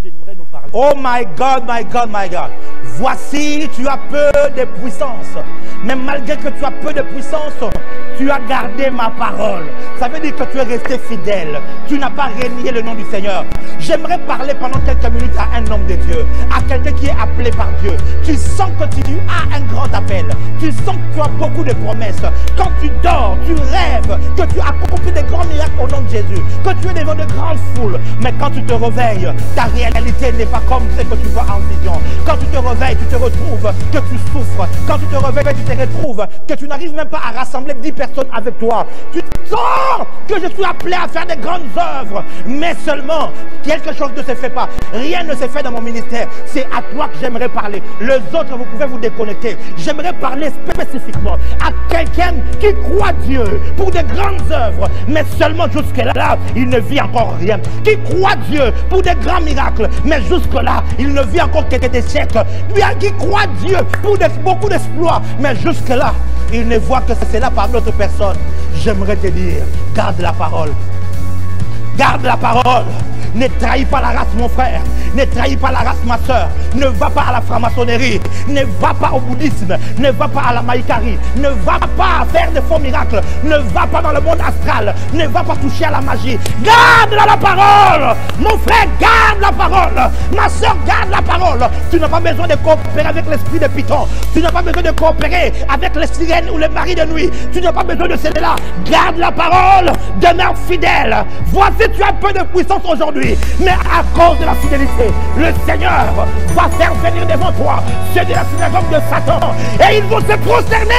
j'aimerais nous parler. Oh my God, my God, my God. Voici, tu as peu de puissance. Mais malgré que tu as peu de puissance, tu as gardé ma parole. Ça veut dire que tu es resté fidèle. Tu n'as pas renié le nom du Seigneur. J'aimerais parler pendant quelques minutes à un homme de Dieu, à quelqu'un qui est appelé par Dieu. Tu sens que tu as un grand appel. Tu sens que tu as beaucoup de promesses. Quand tu dors, tu rêves que tu accomplis des grands miracles au nom de Jésus, que tu es devant de grandes foules. Mais quand tu te réveilles, ta réalité n'est pas comme celle que tu vois en vision. Quand tu te réveilles, tu te retrouves que tu souffres. Quand tu te réveilles, tu te retrouves que tu n'arrives même pas à rassembler 10 personnes avec toi. Tu sens que je suis appelé à faire des grandes œuvres, mais seulement quelque chose ne se fait pas. Rien ne se fait dans mon ministère. C'est à toi que j'aimerais parler. Les autres, vous pouvez vous déconnecter. J'aimerais parler spécifiquement à quelqu'un qui croit Dieu pour des grandes œuvres, mais seulement jusque-là, il ne vit encore rien. Qui croit Dieu pour des grands miracles, mais jusque-là, il ne vit encore que des échecs. Bien qui croit Dieu pour beaucoup d'exploits, mais jusque-là, il ne voit que c'est là par d'autres personnes. J'aimerais te dire, garde la parole. Garde la parole. Ne trahis pas la race, mon frère. Ne trahis pas la race, ma soeur. Ne va pas à la franc-maçonnerie. Ne va pas au bouddhisme. Ne va pas à la maïkari. Ne va pas faire de faux miracles. Ne va pas dans le monde astral. Ne va pas toucher à la magie. Garde la parole. Mon frère, garde la parole. Ma soeur, garde la parole. Tu n'as pas besoin de coopérer avec l'esprit de Python. Tu n'as pas besoin de coopérer avec les sirènes ou les maris de nuit. Tu n'as pas besoin de cela. Garde la parole. Demeure fidèle. Voici, tu as peu de puissance aujourd'hui. Mais à cause de la fidélité, le Seigneur va faire venir devant toi ceux de la synagogue de Satan et ils vont se prosterner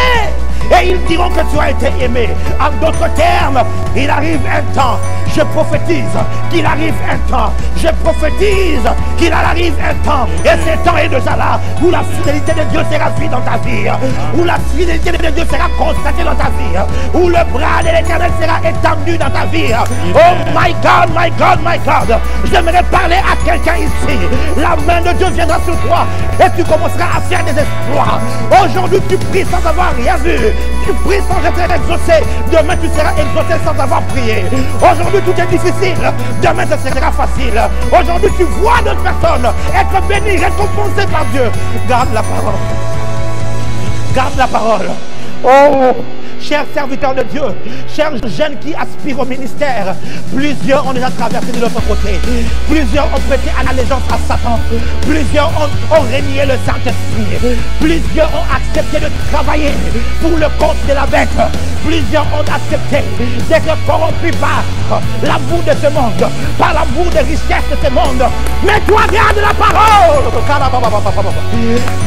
et ils diront que tu as été aimé. En d'autres termes, il arrive un temps, je prophétise qu'il arrive un temps, je prophétise qu'il arrive un temps, et ce temps est déjà là où la fidélité de Dieu sera vue dans ta vie, où la fidélité de Dieu sera constatée dans ta vie, où le bras de l'Éternel sera étendu dans ta vie. Oh my God, my God, my God. J'aimerais parler à quelqu'un ici. La main de Dieu viendra sur toi et tu commenceras à faire des exploits. Aujourd'hui, tu pries sans avoir rien vu. Tu pries sans être exaucé. Demain, tu seras exaucé sans avoir prié. Aujourd'hui, tout est difficile. Demain, ce sera facile. Aujourd'hui, tu vois d'autres personnes être bénies, récompensées par Dieu. Garde la parole. Garde la parole. Oh, chers serviteurs de Dieu, chers jeunes qui aspirent au ministère, plusieurs ont déjà traversé de l'autre côté. Plusieurs ont prêté allégeance à Satan. Plusieurs ont renié le Saint-Esprit. Plusieurs ont accepté de travailler pour le compte de la bête. Plusieurs ont accepté d'être corrompus par l'amour de ce monde, par l'amour des richesses de ce monde. Mais toi, garde la parole.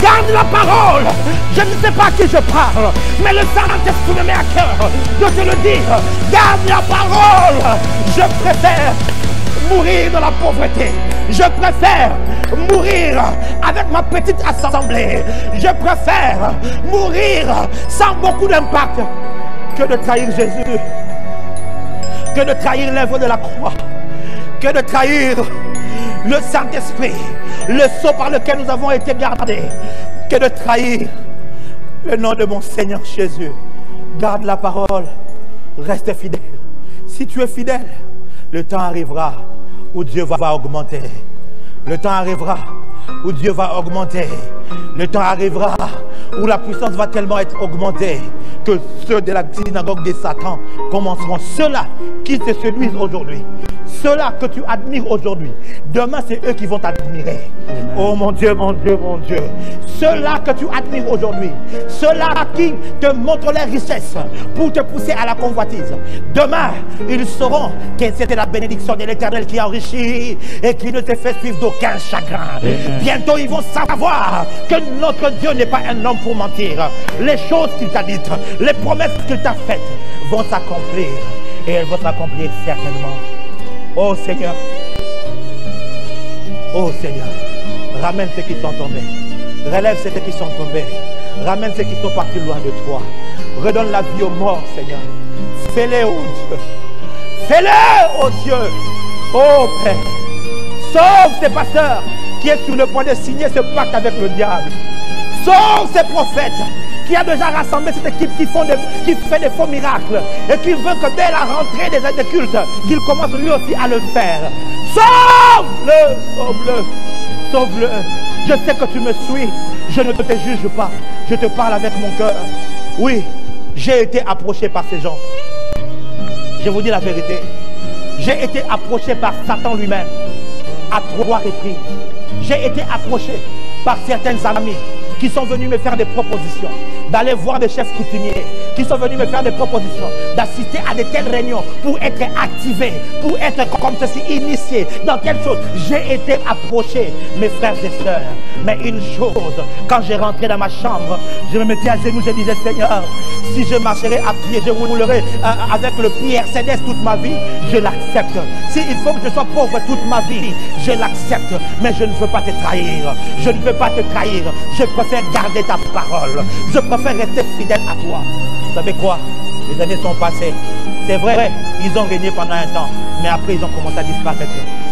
Garde la parole. Je ne sais pas à qui je parle, mais le Saint-Esprit me met à cœur de te le dire. Garde la parole. Je préfère mourir dans la pauvreté. Je préfère mourir avec ma petite assemblée. Je préfère mourir sans beaucoup d'impact que de trahir Jésus, que de trahir l'œuvre de la croix, que de trahir le Saint-Esprit, le sceau par lequel nous avons été gardés, que de trahir le nom de mon Seigneur Jésus. Garde la parole, reste fidèle. Si tu es fidèle, le temps arrivera où Dieu va augmenter. Le temps arrivera où Dieu va augmenter. Le temps arrivera où la puissance va tellement être augmentée que ceux de la synagogue de Satan commenceront. Ceux-là qui te séduisent aujourd'hui, ceux-là que tu admires aujourd'hui, demain c'est eux qui vont t'admirer. Oh mon Dieu, mon Dieu, mon Dieu. Ceux-là que tu admires aujourd'hui, ceux-là qui te montrent leurs richesses pour te pousser à la convoitise, demain ils sauront que c'était la bénédiction de l'Éternel qui enrichit et qui ne te fait suivre d'aucun chagrin. Bientôt ils vont savoir que notre Dieu n'est pas un homme pour mentir. Les choses qu'il t'a dites, les promesses qu'il t'a faites vont s'accomplir et elles vont s'accomplir certainement. Oh Seigneur, oh Seigneur, ramène ceux qui sont tombés, relève ceux qui sont tombés, ramène ceux qui sont partis loin de toi, redonne la vie aux morts, Seigneur. Fais-les, oh Dieu, fais-les, oh Dieu, oh Père. Sauve ces pasteurs qui est sur le point de signer ce pacte avec le diable. Sauve ces prophètes qui a déjà rassemblé cette équipe qui fait des faux miracles et qui veut que dès la rentrée des aides de culte, qu'il commence lui aussi à le faire. Sauve-le, sauve-le, sauve-le. Je sais que tu me suis, je ne te juge pas, je te parle avec mon cœur. Oui, j'ai été approché par ces gens. Je vous dis la vérité. J'ai été approché par Satan lui-même à 3 reprises. J'ai été approché par certaines amies qui sont venus me faire des propositions, d'aller voir des chefs coutumiers, qui sont venus me faire des propositions, d'assister à de telles réunions pour être activé, pour être comme ceci, initié dans telle chose. J'ai été approché, mes frères et sœurs. Mais une chose, quand j'ai rentré dans ma chambre, je me mettais à genoux, je disais, Seigneur, si je marcherai à pied, je roulerai avec le pied Mercedes toute ma vie, je l'accepte. S'il faut que je sois pauvre toute ma vie, je l'accepte. Mais je ne veux pas te trahir. Je ne veux pas te trahir. Je préfère garder ta parole. Je préfère rester fidèle à toi. Vous savez quoi? Les années sont passées. C'est vrai, ils ont régné pendant un temps. Mais après, ils ont commencé à disparaître.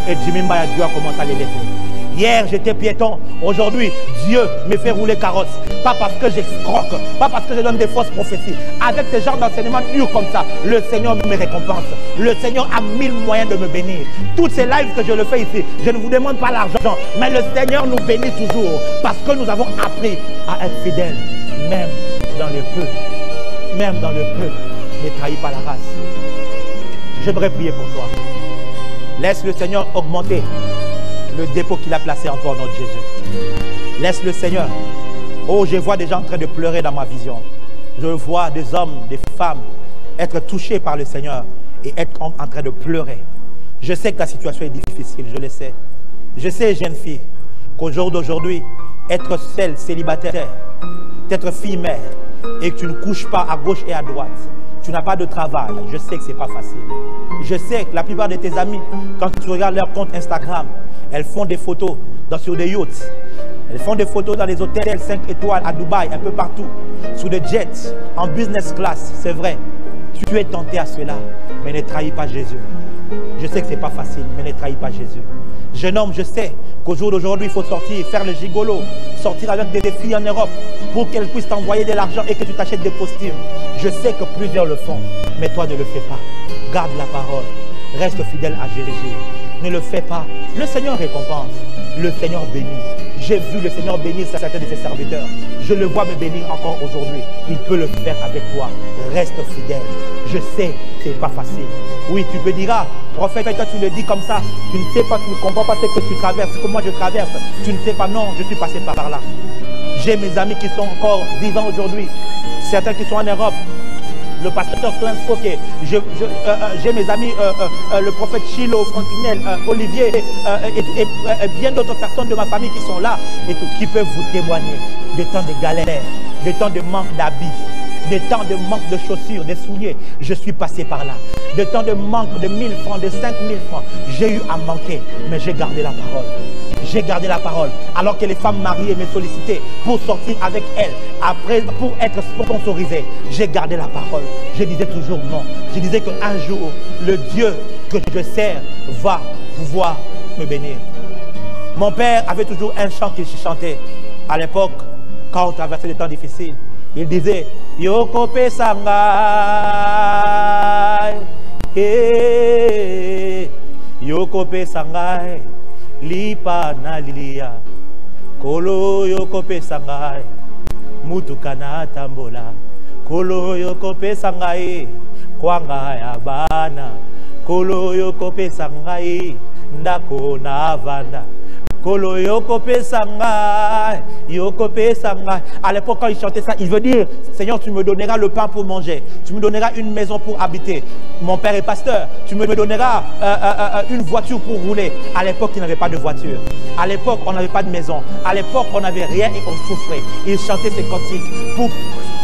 Et Jimmy Mbaya, Dieu a commencé à les laisser. Hier, j'étais piéton. Aujourd'hui, Dieu me fait rouler carrosse. Pas parce que j'escroque, pas parce que je donne des fausses prophéties. Avec ce genre d'enseignement dur comme ça, le Seigneur me récompense. Le Seigneur a 1000 moyens de me bénir. Toutes ces lives que je le fais ici, je ne vous demande pas l'argent, mais le Seigneur nous bénit toujours. Parce que nous avons appris à être fidèles, même dans le peu. Même dans le peu, ne trahis pas la race. J'aimerais prier pour toi. Laisse le Seigneur augmenter le dépôt qu'il a placé en toi, notre Jésus. Laisse le Seigneur. Oh, je vois des gens en train de pleurer dans ma vision. Je vois des hommes, des femmes être touchés par le Seigneur et être en train de pleurer. Je sais que ta situation est difficile, je le sais. Je sais, jeune fille, qu'au jour d'aujourd'hui, être seule, célibataire, être fille-mère et que tu ne couches pas à gauche et à droite, tu n'as pas de travail, je sais que ce n'est pas facile. Je sais que la plupart de tes amis, quand tu regardes leur compte Instagram, elles font des photos sur des yachts. Elles font des photos dans les hôtels 5 étoiles à Dubaï, un peu partout, sous des jets, en business class, c'est vrai. Tu es tenté à cela, mais ne trahis pas Jésus. Je sais que ce n'est pas facile, mais ne trahis pas Jésus. Jeune homme, je sais qu'au jour d'aujourd'hui, il faut sortir, faire le gigolo, sortir avec des filles en Europe pour qu'elles puissent t'envoyer de l'argent et que tu t'achètes des costumes. Je sais que plusieurs le font, mais toi ne le fais pas. Garde la parole, reste fidèle à Jésus. Ne le fais pas. Le Seigneur récompense, le Seigneur bénit. J'ai vu le Seigneur bénir certains de ses serviteurs. Je le vois me bénir encore aujourd'hui. Il peut le faire avec toi. Reste fidèle. Je sais, ce n'est pas facile. Oui, tu me diras, prophète, toi tu le dis comme ça. Tu ne sais pas, tu ne comprends pas ce que tu traverses, ce que moi je traverse. Tu ne sais pas, non, je suis passé par là. J'ai mes amis qui sont encore vivants aujourd'hui. Certains qui sont en Europe. Le pasteur Clarence Coquet, j'ai mes amis, le prophète Chilo, Franquinel, Olivier et bien d'autres personnes de ma famille qui sont là et qui peuvent vous témoigner des temps de galère, des temps de manque d'habits, des temps de manque de chaussures, des souliers. Je suis passé par là. Des temps de manque de 1000 francs, de 5000 francs. J'ai eu à manquer, mais j'ai gardé la parole. J'ai gardé la parole. Alors que les femmes mariées me sollicitaient pour sortir avec elles, après, pour être sponsorisées, j'ai gardé la parole. Je disais toujours non. Je disais qu'un jour, le Dieu que je sers va pouvoir me bénir. Mon père avait toujours un chant qu'il chantait. À l'époque, quand on traversait des temps difficiles, il disait Yoko Pesangai, Yoko Pesangai. Lipa na lilia Kolo yoko pesangai Mutukana tambola Kolo yoko pesangai Kwanga ya bana Kolo yoko pesangai Ndako na vanda Kolo yoko pesangai Yoko pesangai. À l'époque quand il chantait ça, il veut dire Seigneur, tu me donneras le pain pour manger, tu me donneras une maison pour habiter. Mon père est pasteur, tu me donneras une voiture pour rouler. À l'époque, il n'avait pas de voiture. À l'époque, on n'avait pas de maison. À l'époque, on n'avait rien et on souffrait. Il chantait ses cantiques pour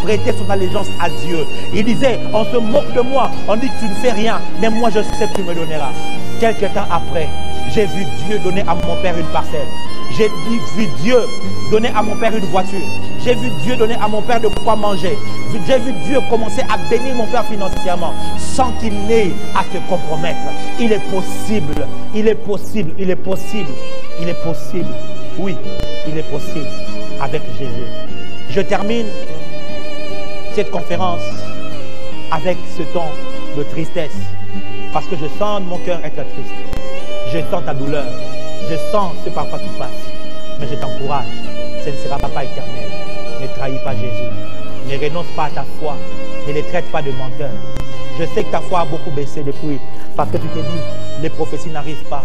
prêter son allégeance à Dieu. Il disait, on se moque de moi, on dit que tu ne fais rien, mais moi je sais que tu me donneras. Quelques temps après, j'ai vu Dieu donner à mon père une parcelle. J'ai vu Dieu donner à mon père une voiture. J'ai vu Dieu donner à mon père de quoi manger. J'ai vu Dieu commencer à bénir mon père financièrement sans qu'il n'ait à se compromettre. Il est possible, il est possible, il est possible, il est possible. Oui, il est possible avec Jésus. Je termine cette conférence avec ce ton de tristesse. Parce que je sens mon cœur être triste. Je sens ta douleur. Je sens ce par quoi tu passes. Mais je t'encourage. Ce ne sera pas éternel. Ne trahis pas Jésus. Ne renonce pas à ta foi. Ne les traite pas de menteurs. Je sais que ta foi a beaucoup baissé depuis. Parce que tu te dis, les prophéties n'arrivent pas.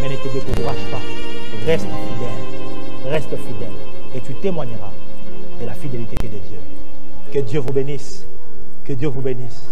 Mais ne te décourage pas. Reste fidèle. Reste fidèle. Et tu témoigneras de la fidélité de Dieu. Que Dieu vous bénisse. Que Dieu vous bénisse.